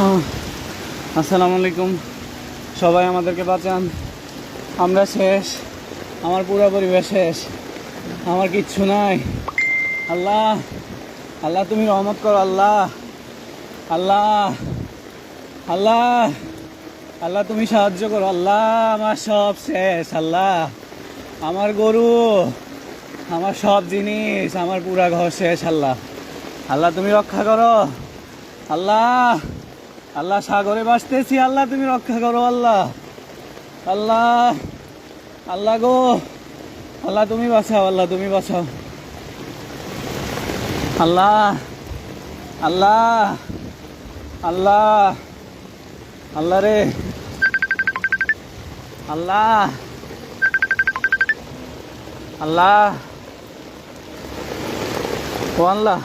আসসালামু আলাইকুম। সবাই আমাদেরকে বাঁচান, আমরা শেষ, আমার পুরো পরিবেশ শেষ, আমার কিচ্ছু নাই। আল্লাহ, আল্লাহ তুমি রহমত করো। আল্লাহ, আল্লাহ, আল্লাহ, আল্লাহ তুমি সাহায্য করো। আল্লাহ, আমার সব শেষ। আল্লাহ, আমার গরু, আমার সব জিনিস, আমার পুরা ঘর শেষ। আল্লাহ, আল্লাহ তুমি রক্ষা করো। আল্লাহ, আল্লাহ সাগরে ভাসতেছি, আল্লাহ তুমি রক্ষা করো। আল্লাহ, আল্লাহ, আল্লাহ গো, আল্লাহ তুমি বাঁচাও। আল্লাহ তুমি বাঁচাও। আল্লাহ, আল্লাহ, আল্লাহ, আল্লাহ রে, আল্লাহ, আল্লাহ, ও আল্লাহ।